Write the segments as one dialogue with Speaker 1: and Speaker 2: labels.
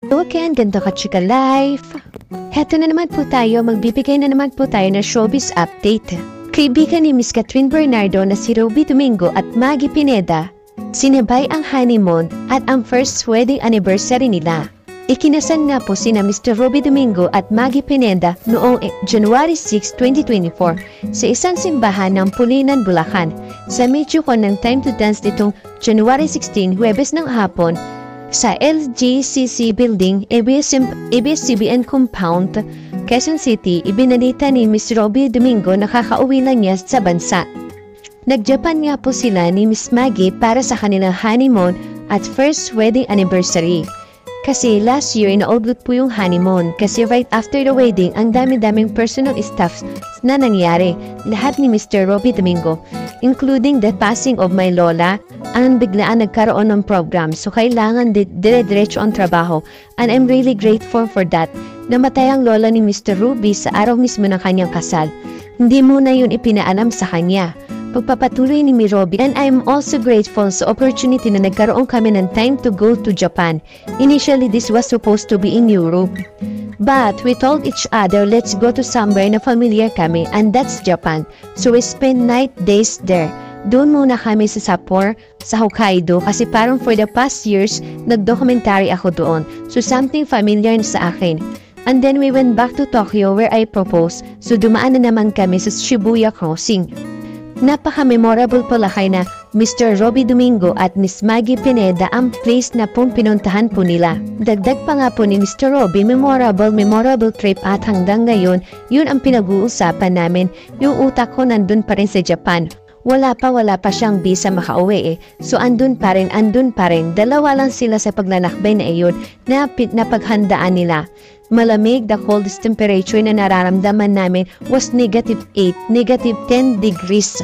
Speaker 1: Okay, ang ganda ka, chika life. Heto na naman po tayo, magbibigay na naman po tayo ng showbiz update. Kaibigan ni Miss Catherine Bernardo na si Robby Domingo at Maggie Pineda, sinabay ang honeymoon at ang first wedding anniversary nila. Ikinasal nga po sina Mr. Robby Domingo at Maggie Pineda noong January 6, 2024 sa isang simbahan ng Pulinan, Bulacan. Sa medyo ko ng time to dance nitong January 16, Huwebes ng hapon, sa LGCC Building, ABS-CBN Compound, Quezon City, ibinalita ni Miss Robby Domingo na kakauwi lang niya sa bansa. Nag-Japan nga po sila ni Miss Maggie para sa kanilang honeymoon at first wedding anniversary. Kasi last year, inaugot po yung honeymoon kasi right after the wedding, ang dami-daming personal staffs na nangyari, lahat ni Mr. Robby Domingo, including the passing of my lola, ang biglaan nagkaroon ng program, so kailangan dire-diretso ang trabaho, and I'm really grateful for that. Namatay ang lola ni Mr. Robby sa araw mismo ng kanyang kasal. Hindi muna yun ipinaalam sa kanya. Pagpapatuloy ni Robby, and I'm also grateful sa opportunity na nagkaroon kami ng time to go to Japan. Initially, this was supposed to be in Europe. But we told each other, let's go to somewhere na familiar kami, and that's Japan. So we spent days there. Doon muna kami sa Sapporo, sa Hokkaido, kasi parang for the past years, nag-documentary ako doon. So something familiar sa akin. And then we went back to Tokyo where I proposed. So dumaan na naman kami sa Shibuya Crossing. Napaka-memorable pala kay na Mr. Robby Domingo at Miss Maggie Pineda ang place na pong pinuntahan po nila. Dagdag pa nga po ni Mr. Robby, memorable trip at hanggang ngayon, yun ang pinag-uusapan namin. Yung utak ko nandun pa rin sa Japan. Wala pa siyang visa makauwi eh. So andun pa rin. Dalawa lang sila sa paglalakbay na iyon na napaghandaan nila. Malamig, the coldest temperature na nararamdaman namin was -8, -10 degrees.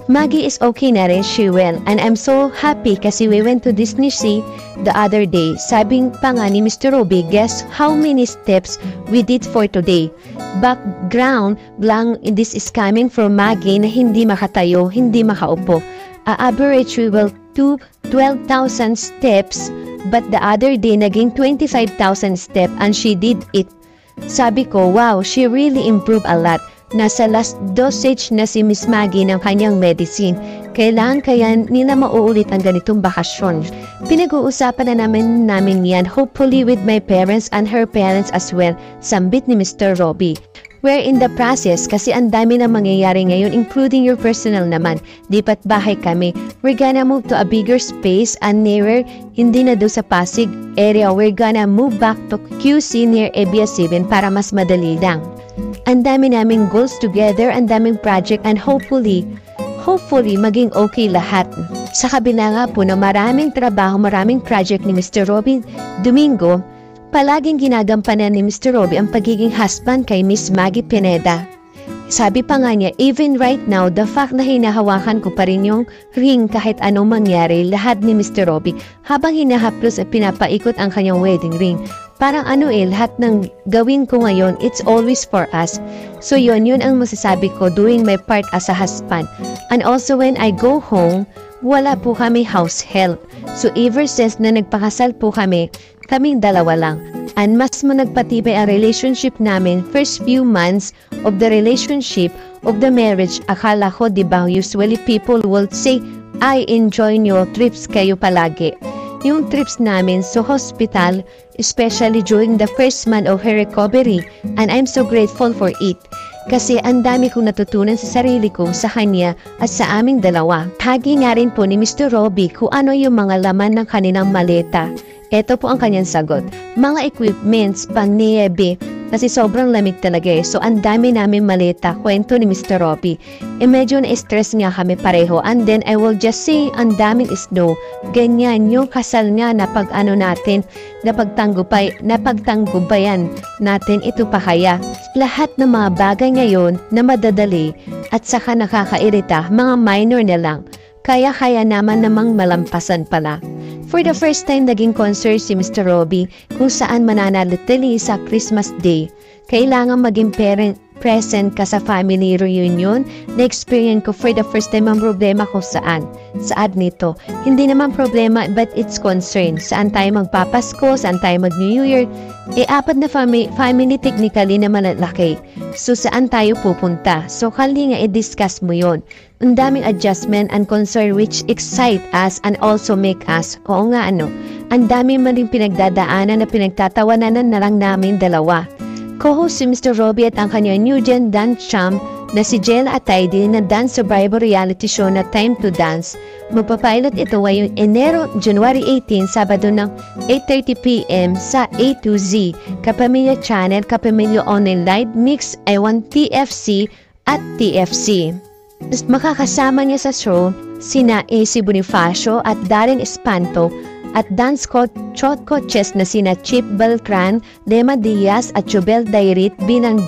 Speaker 1: Maggie is okay na rin, she well, and I'm so happy kasi we went to Disney Sea the other day. Sabing pa nga ni Mr. Robby, guess how many steps we did for today? Background blank, this is coming from Maggie na hindi makatayo, hindi makaupo. Average we will do 12,000 steps, but the other day naging 25,000 steps and she did it. Sabi ko, wow, she really improved a lot. Nasa last dosage na si Miss Maggie ng kanyang medicine. Kailangan kaya nila mauulit ang ganitong bakasyon. Pinag-uusapan na namin yan, hopefully with my parents and her parents as well, sambit ni Mr. Robby. We're in the process kasi ang dami na mangyayari ngayon, including your personal naman. Lipat bahay kami. We're gonna move to a bigger space and nearer, hindi na doon sa Pasig area. We're gonna move back to QC near ABS-CBN para mas madali lang. Ang dami naming goals together, ang daming project, and hopefully maging okay lahat. Sa kabila nga po na maraming trabaho, maraming project ni Mr. Robby Domingo, palaging ginagampanan ni Mr. Robby ang pagiging husband kay Miss Maggie Pineda. Sabi pa nga niya, even right now, the fact na hinahawakan ko pa rin yung ring kahit anong mangyari, lahat ni Mr. Robby, habang hinahaplos at pinapaikot ang kanyang wedding ring. Parang lahat ng gawin ko ngayon, it's always for us. So yun ang masasabi ko, doing my part as a husband. And also when I go home, wala po kami house help. So ever since na nagpakasal po kaming dalawa lang. And mas nagpatibay ang relationship namin first few months of the relationship of the marriage. Akala ko, diba, usually people will say, I enjoy your trips kayo palagi. Yung trips namin sa hospital, especially during the first month of her recovery, and I'm so grateful for it. Kasi ang dami kong natutunan sa sarili ko, sa kanya, at sa aming dalawa. Hagi nga rin po ni Mr. Robby kung ano yung mga laman ng kanilang maleta. Ito po ang kanyang sagot. Mga equipments, pang-niebe, kasi sobrang lamig talaga eh. So, ang dami namin maleta, kwento ni Mr. Robby. Medyo na-stress nga kami pareho. And then, I will just say, ang daming snow. Ganyan, yung kasal nga na napagtanggubayan natin, ito pa kaya. Lahat ng mga bagay ngayon na madadali at saka nakakairita, mga minor na lang. Kaya naman namang malampasan pala. For the first time, naging concert si Mr. Robby kung saan mananatili sa Christmas Day. Kailangan maging present ka sa family reunion, na-experience ko for the first time ang problema ko saan nito. Hindi naman problema but it's concern. Saan tayo magpapasko, saan tayo mag-New Year. Apat na family technically na malalaki. So saan tayo pupunta? So kali nga i-discuss mo yon. Ang daming adjustment and concern which excite us and also make us, ang dami man rin pinagdadaanan na pinagtatawanan na lang namin dalawa. Co-host si Mr. Robbie at ang kanyang new gen dance champ na si Jella Atayde na dance survivor reality show na Time to Dance. Magpapilot ito ngayong January 18, Sabado ng 8:30 PM sa A to Z, Kapamilya Channel, Kapamilya Online Live, Mix, Ewan, TFC at TFC. Makakasama niya sa show sina AC Bonifacio at Darren Espanto at dance coaches na sina Chip Beltran, Lema Diaz at Jobel Dairit bilang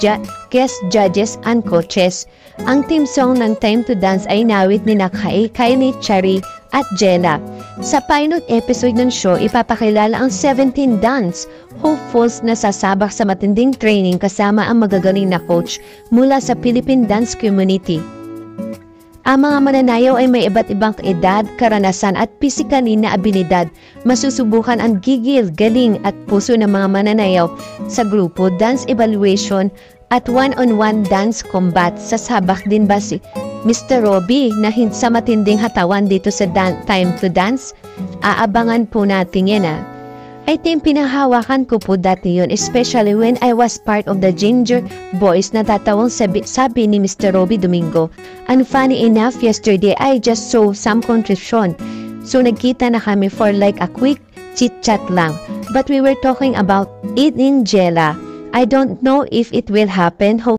Speaker 1: guest judges and coaches. Ang theme song ng Time to Dance ay nawit ni Kylie Cherry at Jella. Sa pilot episode ng show, ipapakilala ang 17 dance hopefuls na sasabak sa matinding training kasama ang magagaling na coach mula sa Philippine dance community. Ang mga mananayaw ay may iba't ibang edad, karanasan at pisikali na abilidad. Masusubukan ang gigil, galing at puso ng mga mananayaw sa grupo, dance evaluation at one-on-one dance combat. Sasabak din ba si Mr. Robbie na sa matinding hatawan dito sa Time to Dance? Aabangan po natin yan I think pinahawakan ko po dati yun, especially when I was part of the Ginger Boys na tatawang sabi ni Mr. Robbie Domingo. And funny enough, yesterday I just saw some contribution. So nagkita na kami for like a quick chit-chat lang. But we were talking about it in Jella. I don't know if it will happen.